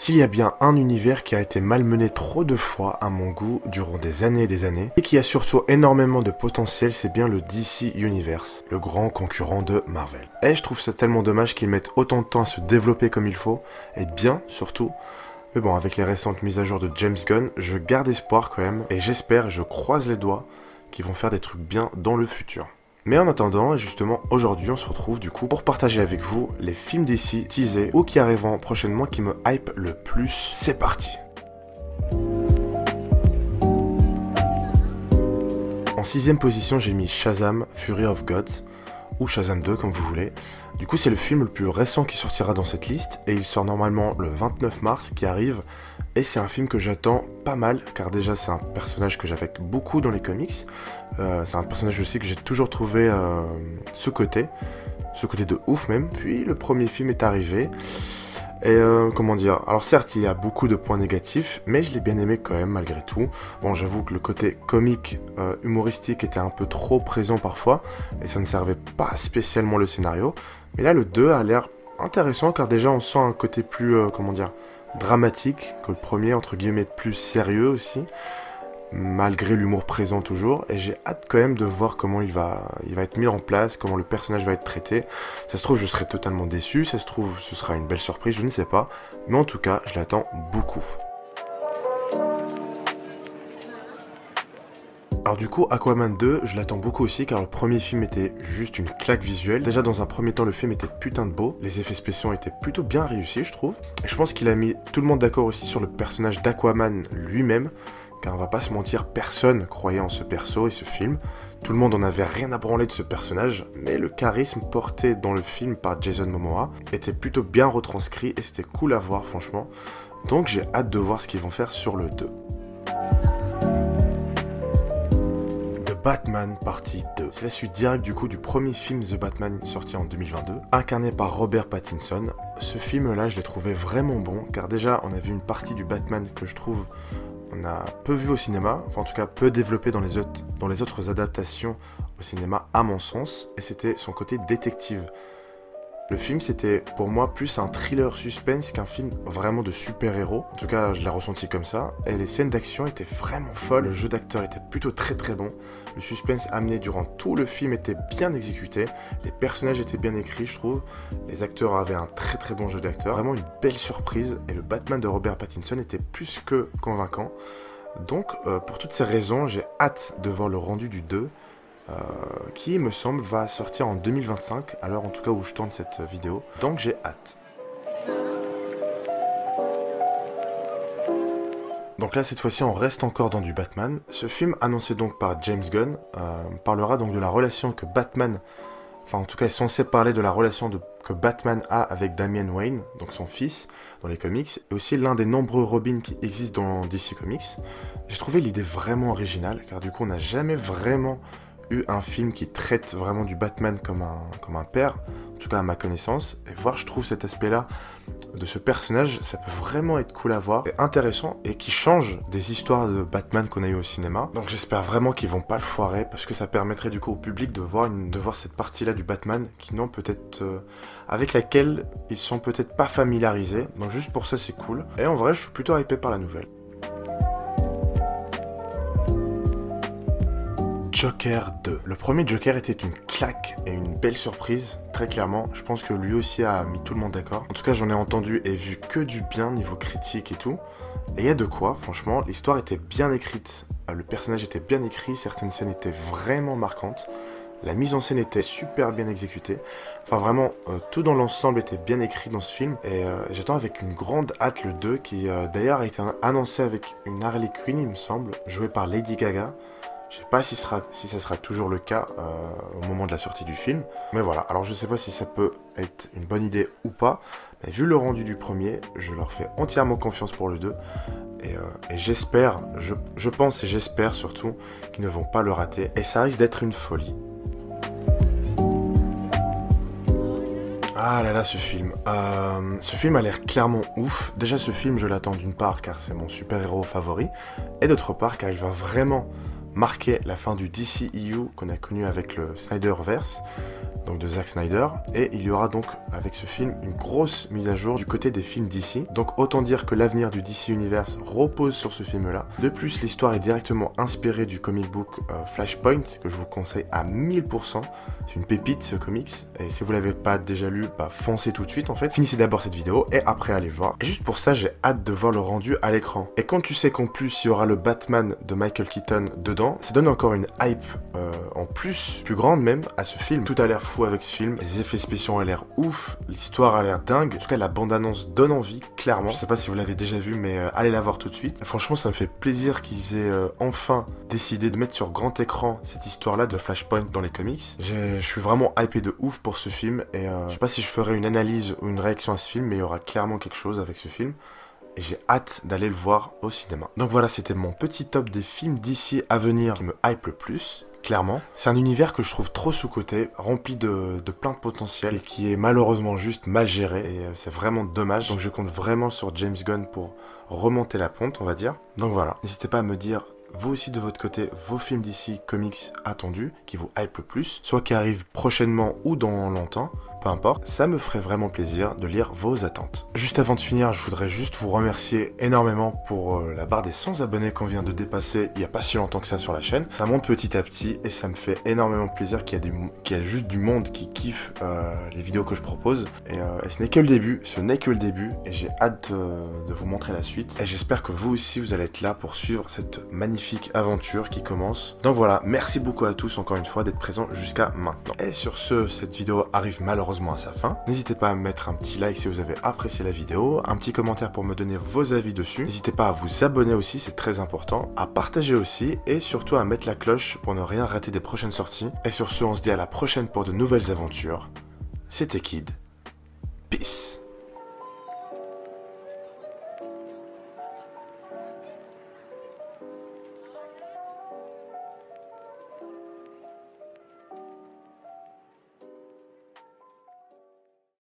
S'il y a bien un univers qui a été malmené trop de fois à mon goût durant des années et des années, et qui a surtout énormément de potentiel, c'est bien le DC Universe, le grand concurrent de Marvel. Et je trouve ça tellement dommage qu'ils mettent autant de temps à se développer comme il faut, et bien surtout. Mais bon, avec les récentes mises à jour de James Gunn, je garde espoir quand même, et j'espère, je croise les doigts, qu'ils vont faire des trucs bien dans le futur. Mais en attendant, justement, aujourd'hui, on se retrouve du coup pour partager avec vous les films d'ici teasés ou qui arriveront prochainement qui me hype le plus. C'est parti! En 6ème position, j'ai mis Shazam! Fury of Gods, ou Shazam 2 comme vous voulez. Du coup, c'est le film le plus récent qui sortira dans cette liste, et il sort normalement le 29 mars qui arrive, et c'est un film que j'attends pas mal, car déjà c'est un personnage que j'affecte beaucoup dans les comics, c'est un personnage aussi que j'ai toujours trouvé ce côté de ouf même, puis le premier film est arrivé, et comment dire, alors certes il y a beaucoup de points négatifs, mais je l'ai bien aimé quand même malgré tout. Bon, j'avoue que le côté comique, humoristique était un peu trop présent parfois, et ça ne servait pas spécialement le scénario, mais là le 2 a l'air intéressant, car déjà on sent un côté plus, comment dire, dramatique que le premier, entre guillemets plus sérieux aussi, malgré l'humour présent toujours, et j'ai hâte quand même de voir comment il va être mis en place, comment le personnage va être traité. Ça se trouve je serai totalement déçu, ça se trouve ce sera une belle surprise, je ne sais pas, mais en tout cas je l'attends beaucoup. Alors du coup, Aquaman 2, je l'attends beaucoup aussi car le premier film était juste une claque visuelle. Déjà dans un premier temps, le film était putain de beau, les effets spéciaux étaient plutôt bien réussis je trouve. Et je pense qu'il a mis tout le monde d'accord aussi sur le personnage d'Aquaman lui-même, car on va pas se mentir, personne croyait en ce perso et ce film. Tout le monde en avait rien à branler de ce personnage, mais le charisme porté dans le film par Jason Momoa était plutôt bien retranscrit et c'était cool à voir franchement. Donc j'ai hâte de voir ce qu'ils vont faire sur le 2. Batman partie 2. C'est la suite directe du coup du premier film The Batman sorti en 2022, incarné par Robert Pattinson. Ce film là je l'ai trouvé vraiment bon, car déjà on a vu une partie du Batman que je trouve on a peu vu au cinéma, enfin en tout cas peu développé dans les autres adaptations au cinéma à mon sens, et c'était son côté détective. Le film c'était pour moi plus un thriller suspense qu'un film vraiment de super-héros. En tout cas je l'ai ressenti comme ça. Et les scènes d'action étaient vraiment folles. Le jeu d'acteur était plutôt très bon. Le suspense amené durant tout le film était bien exécuté. Les personnages étaient bien écrits je trouve. Les acteurs avaient un très bon jeu d'acteur. Vraiment une belle surprise. Et le Batman de Robert Pattinson était plus que convaincant. Donc pour toutes ces raisons j'ai hâte de voir le rendu du 2. Qui me semble va sortir en 2025, à l'heure en tout cas où je tourne cette vidéo, donc j'ai hâte. Donc là cette fois-ci on reste encore dans du Batman. Ce film annoncé donc par James Gunn parlera donc de la relation que Batman, enfin en tout cas est censé parler de la relation que Batman a avec Damian Wayne, donc son fils dans les comics, et aussi l'un des nombreux Robins qui existent dans DC Comics. J'ai trouvé l'idée vraiment originale, car du coup on n'a jamais vraiment eu un film qui traite vraiment du Batman comme un père, en tout cas à ma connaissance, et voir je trouve cet aspect là de ce personnage, ça peut vraiment être cool à voir, et intéressant, et qui change des histoires de Batman qu'on a eu au cinéma. Donc j'espère vraiment qu'ils vont pas le foirer, parce que ça permettrait du coup au public de voir cette partie là du Batman qui n'ont peut-être avec laquelle ils sont peut-être pas familiarisés, donc juste pour ça c'est cool, et en vrai je suis plutôt hypé par la nouvelle. Joker 2. Le premier Joker était une claque et une belle surprise, très clairement. Je pense que lui aussi a mis tout le monde d'accord. En tout cas, j'en ai entendu et vu que du bien niveau critique et tout. Et il y a de quoi, franchement. L'histoire était bien écrite, le personnage était bien écrit, certaines scènes étaient vraiment marquantes. La mise en scène était super bien exécutée. Enfin vraiment, tout dans l'ensemble était bien écrit dans ce film. Et j'attends avec une grande hâte le 2 qui d'ailleurs a été annoncé avec une Harley Quinn, il me semble, jouée par Lady Gaga. Je sais pas si ça sera toujours le cas au moment de la sortie du film. Mais voilà, alors je sais pas si ça peut être une bonne idée ou pas. Mais vu le rendu du premier, je leur fais entièrement confiance pour le 2. Et j'espère, je pense et j'espère surtout qu'ils ne vont pas le rater. Et ça risque d'être une folie. Ah là là, ce film. Ce film a l'air clairement ouf. Déjà, ce film, je l'attends d'une part car c'est mon super-héros favori. Et d'autre part car il va vraiment marquer la fin du DCEU qu'on a connu avec le Snyderverse, donc de Zack Snyder, et il y aura donc avec ce film une grosse mise à jour du côté des films DC, donc autant dire que l'avenir du DC Universe repose sur ce film là. De plus, l'histoire est directement inspirée du comic book Flashpoint, que je vous conseille à 1000%, c'est une pépite ce comics, et si vous l'avez pas déjà lu, bah foncez tout de suite en fait, finissez d'abord cette vidéo et après allez le voir. Et juste pour ça, j'ai hâte de voir le rendu à l'écran. Et quand tu sais qu'en plus il y aura le Batman de Michael Keaton dedans, ça donne encore une hype en plus grande même à ce film. Tout a l'air fou avec ce film, les effets spéciaux ont l'air ouf, l'histoire a l'air dingue, en tout cas la bande-annonce donne envie, clairement. Je sais pas si vous l'avez déjà vu, mais allez la voir tout de suite. Franchement, ça me fait plaisir qu'ils aient enfin décidé de mettre sur grand écran cette histoire-là de Flashpoint dans les comics. Je suis vraiment hypé de ouf pour ce film, et je sais pas si je ferai une analyse ou une réaction à ce film, mais il y aura clairement quelque chose avec ce film. Et j'ai hâte d'aller le voir au cinéma. Donc voilà, c'était mon petit top des films d'ici à venir qui me hype le plus. Clairement, c'est un univers que je trouve trop sous-coté, rempli de plein de potentiel et qui est malheureusement juste mal géré, et c'est vraiment dommage. Donc je compte vraiment sur James Gunn pour remonter la pente, on va dire. Donc voilà, n'hésitez pas à me dire vous aussi de votre côté vos films d'ici comics attendus qui vous hype le plus, soit qui arrivent prochainement ou dans longtemps. Peu importe, ça me ferait vraiment plaisir de lire vos attentes. Juste avant de finir, je voudrais juste vous remercier énormément pour la barre des 100 abonnés qu'on vient de dépasser il n'y a pas si longtemps que ça sur la chaîne. Ça monte petit à petit et ça me fait énormément plaisir qu'il y a juste du monde qui kiffe les vidéos que je propose. Et ce n'est que le début, et j'ai hâte de vous montrer la suite. Et j'espère que vous aussi vous allez être là pour suivre cette magnifique aventure qui commence. Donc voilà, merci beaucoup à tous encore une fois d'être présents jusqu'à maintenant. Et sur ce, cette vidéo arrive malheureusement à sa fin. N'hésitez pas à mettre un petit like si vous avez apprécié la vidéo, un petit commentaire pour me donner vos avis dessus. N'hésitez pas à vous abonner aussi, c'est très important, à partager aussi et surtout à mettre la cloche pour ne rien rater des prochaines sorties. Et sur ce, on se dit à la prochaine pour de nouvelles aventures. C'était Kid.